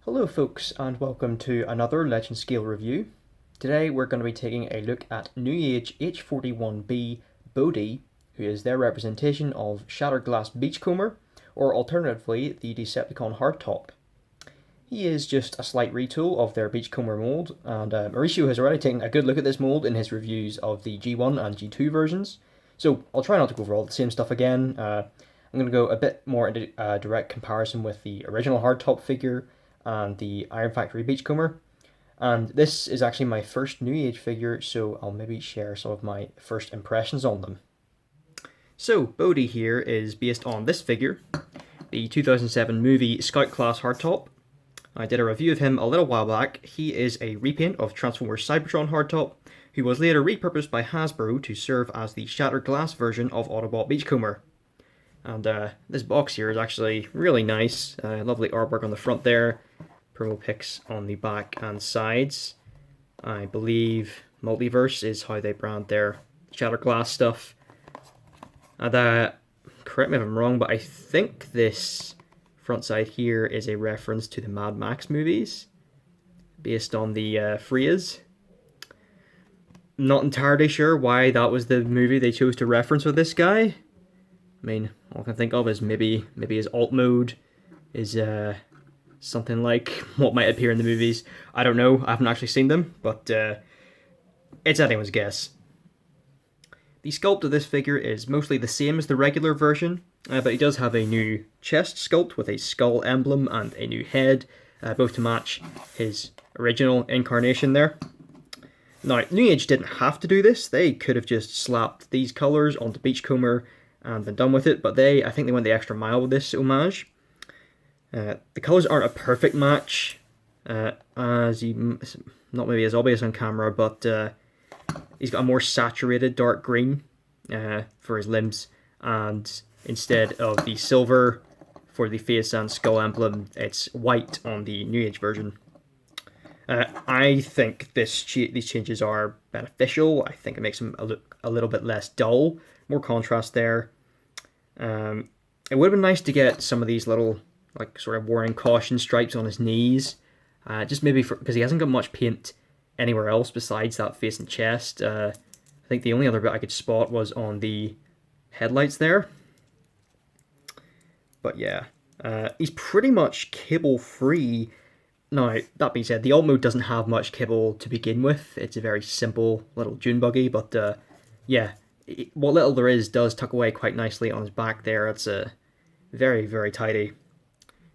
Hello folks and welcome to another Legend Scale review. Today we're going to be taking a look at Newage H41B Bodhi, who is their representation of Shattered Glass Beachcomber, or alternatively the Decepticon Hardtop. He is just a slight retool of their Beachcomber mold, and Mauricio has already taken a good look at this mold in his reviews of the G1 and G2 versions, so I'll try not to go over all the same stuff again. I'm going to go a bit more into direct comparison with the original Hardtop figure and the Iron Factory Beachcomber. And this is actually my first Newage figure, so I'll maybe share some of my first impressions on them. So, Bodhi here is based on this figure, the 2007 movie Scout Class Hardtop. I did a review of him a little while back. He is a repaint of Transformers Cybertron Hardtop, who was later repurposed by Hasbro to serve as the Shattered Glass version of Autobot Beachcomber. And this box here is actually really nice. Lovely artwork on the front there. Promo pics on the back and sides. I believe Multiverse is how they brand their Shattered Glass stuff. And correct me if I'm wrong, but I think this front side here is a reference to the Mad Max movies, based on the Freas. Not entirely sure why that was the movie they chose to reference with this guy. I mean, all I can think of is maybe his alt mode is something like what might appear in the movies. I don't know, I haven't actually seen them, but it's anyone's guess. The sculpt of this figure is mostly the same as the regular version, but he does have a new chest sculpt with a skull emblem and a new head, both to match his original incarnation there. Now, Newage didn't have to do this. They could have just slapped these colours onto Beachcomber and been done with it, but I think they went the extra mile with this homage. The colours aren't a perfect match, not maybe as obvious on camera, but he's got a more saturated dark green for his limbs, and instead of the silver for the face and skull emblem, it's white on the Newage version. I think these changes are beneficial. I think it makes him look a little bit less dull, more contrast there. It would have been nice to get some of these little, like, sort of warning caution stripes on his knees, just maybe because he hasn't got much paint anywhere else besides that face and chest. I think the only other bit I could spot was on the headlights there. But yeah, he's pretty much kibble free. Now, that being said, the alt mode doesn't have much kibble to begin with. It's a very simple little dune buggy, but yeah, what little there is does tuck away quite nicely on his back there. It's very, very tidy.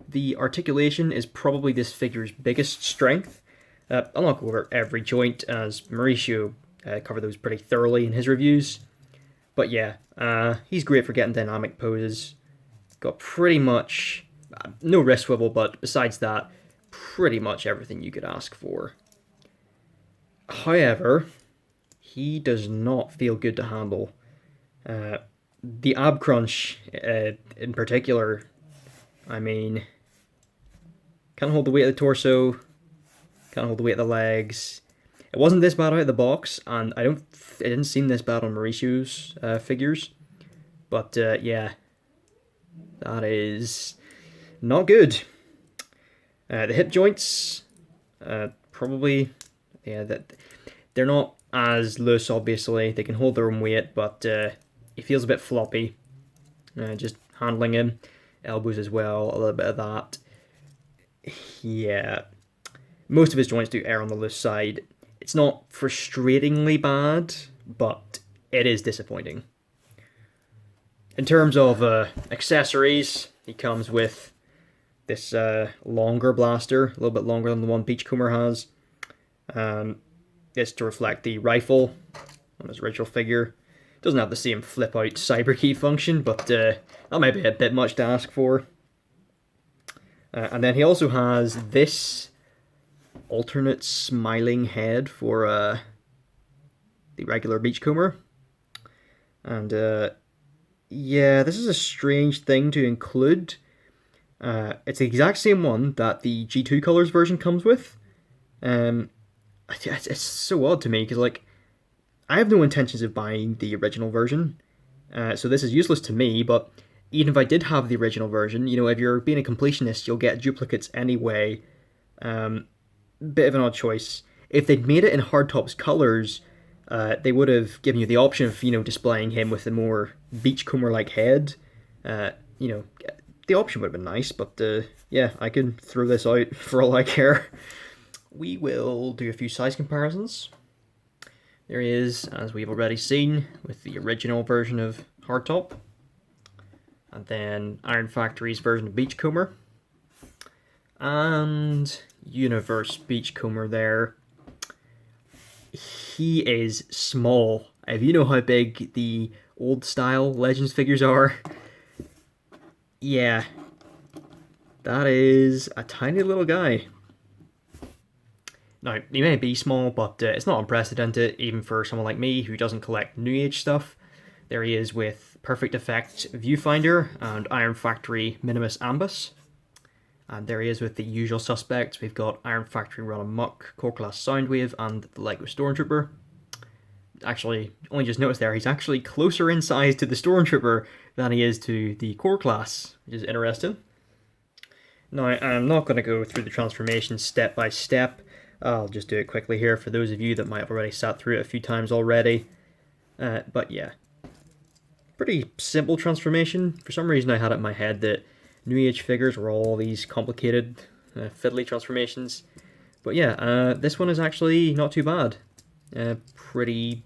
The articulation is probably this figure's biggest strength. I'll not go over every joint, as Mauricio covered those pretty thoroughly in his reviews. But yeah, he's great for getting dynamic poses. Got pretty much, no wrist swivel, but besides that, pretty much everything you could ask for. However, he does not feel good to handle. The ab crunch in particular, I mean, can't hold the weight of the torso, can't hold the weight of the legs. It wasn't this bad out of the box, and it didn't seem this bad on Mauricio's figures. But yeah, that is not good. The hip joints, probably, yeah, they're not as loose, obviously. They can hold their own weight, but he feels a bit floppy. Just handling him. Elbows as well, a little bit of that. Yeah, most of his joints do err on the loose side. It's not frustratingly bad, but it is disappointing. In terms of accessories, he comes with this longer blaster, a little bit longer than the one Beachcomber has. It's to reflect the rifle on his original figure. Doesn't have the same flip out cyber key function, but that might be a bit much to ask for. And then he also has this alternate smiling head for the regular Beachcomber. And yeah, this is a strange thing to include. It's the exact same one that the G2 Colors version comes with. It's so odd to me, because, like, I have no intentions of buying the original version, so this is useless to me, but even if I did have the original version, you know, if you're being a completionist, you'll get duplicates anyway, Bit of an odd choice. If they'd made it in Hardtop's colours, they would have given you the option of, displaying him with a more Beachcomber-like head. You know, the option would have been nice, but yeah, I can throw this out for all I care. We will do a few size comparisons. There he is, as we've already seen, with the original version of Hardtop. And then Iron Factory's version of Beachcomber. And Universe Beachcomber there. He is small. If you know how big the old style Legends figures are, yeah, that is a tiny little guy. Now, he may be small, but it's not unprecedented, even for someone like me who doesn't collect Newage stuff. There he is with Perfect Effect Viewfinder and Iron Factory Minimus Ambus. And there he is with the usual suspects. We've got Iron Factory Run Amok, Core Class Soundwave, and the Lego Stormtrooper. Actually, only just noticed there, he's actually closer in size to the Stormtrooper than he is to the Core Class, which is interesting. Now, I'm not going to go through the transformation step by step. I'll just do it quickly here for those of you that might have already sat through it a few times already. But yeah, pretty simple transformation. For some reason I had it in my head that Newage figures were all these complicated, fiddly transformations. But yeah, this one is actually not too bad. Pretty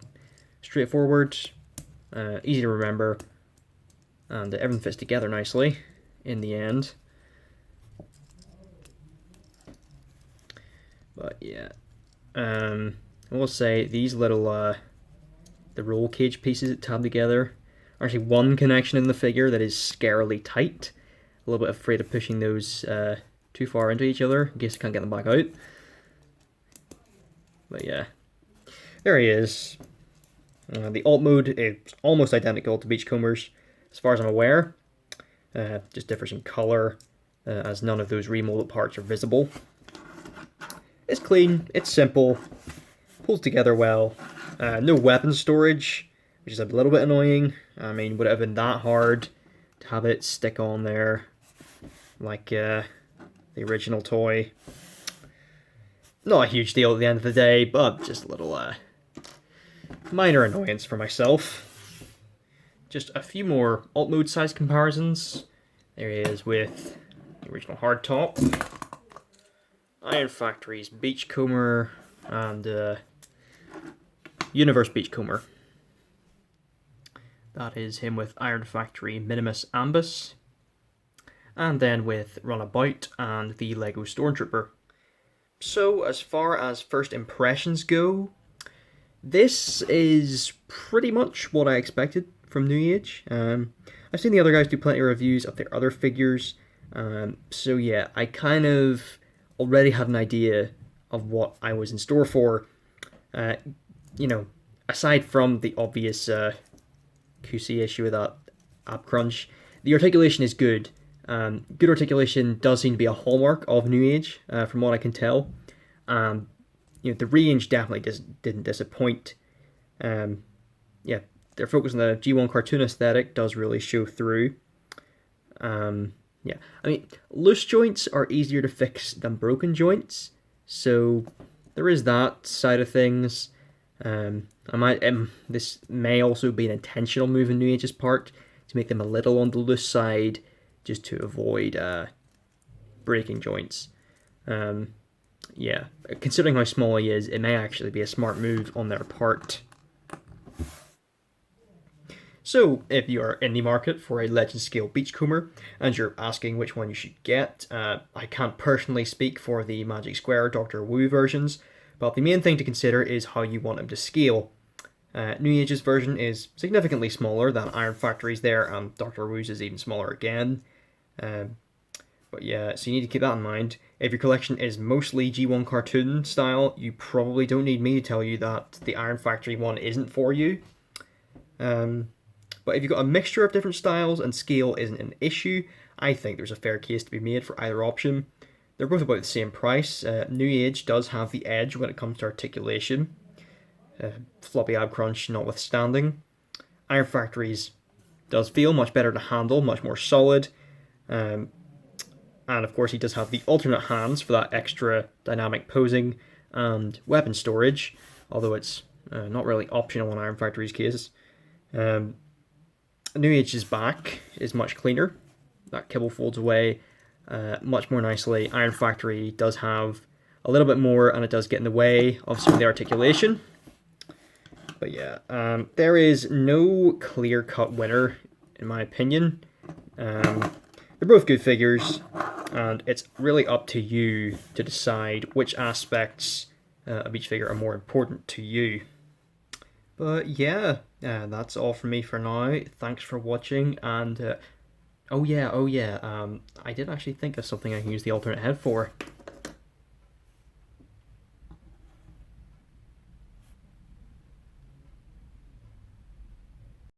straightforward, easy to remember, and everything fits together nicely in the end. But yeah, I will say these little the roll cage pieces that tab together are actually one connection in the figure that is scarily tight. A little bit afraid of pushing those too far into each other in case I can't get them back out. But yeah, there he is. The alt mode is almost identical to Beachcomber's, as far as I'm aware. Just differs in colour, as none of those remolded parts are visible. It's clean, it's simple, pulls together well. No weapon storage, which is a little bit annoying. I mean, would it have been that hard to have it stick on there like the original toy? Not a huge deal at the end of the day, but just a little minor annoyance for myself. Just a few more alt mode size comparisons. There he is with the original Hardtop, Iron Factory's Beachcomber, and Universe Beachcomber. That is him with Iron Factory Minimus Ambus. And then with Runabout and the Lego Stormtrooper. So, as far as first impressions go, this is pretty much what I expected from Newage. I've seen the other guys do plenty of reviews of their other figures, so yeah, I kind of already had an idea of what I was in store for. You know, aside from the obvious QC issue with that app crunch, the articulation is good. Good articulation does seem to be a hallmark of Newage, from what I can tell. You know, the range definitely didn't disappoint. Yeah, their focus on the G1 cartoon aesthetic does really show through. Yeah, I mean, loose joints are easier to fix than broken joints, so there is that side of things. This may also be an intentional move in Newage's part to make them a little on the loose side, just to avoid breaking joints. Yeah, considering how small he is, it may actually be a smart move on their part. So, if you are in the market for a Legend Scale Beachcomber and you're asking which one you should get, I can't personally speak for the Magic Square Dr. Wu versions, but the main thing to consider is how you want him to scale. Newage's version is significantly smaller than Iron Factory's there, and Dr. Wu's is even smaller again. But yeah, so you need to keep that in mind. If your collection is mostly G1 cartoon style, you probably don't need me to tell you that the Iron Factory one isn't for you. But if you've got a mixture of different styles and scale isn't an issue, I think there's a fair case to be made for either option. They're both about the same price. Newage does have the edge when it comes to articulation. Floppy ab crunch notwithstanding. Iron Factory's does feel much better to handle, much more solid. And of course he does have the alternate hands for that extra dynamic posing and weapon storage, although it's not really optional in Iron Factory's case. Newage's back is much cleaner. That kibble folds away much more nicely. Iron Factory does have a little bit more, and it does get in the way of some of the articulation. But yeah, there is no clear-cut winner, in my opinion. They're both good figures, and it's really up to you to decide which aspects of each figure are more important to you. But yeah, that's all from me for now. Thanks for watching, and oh yeah, I did actually think of something I can use the alternate head for.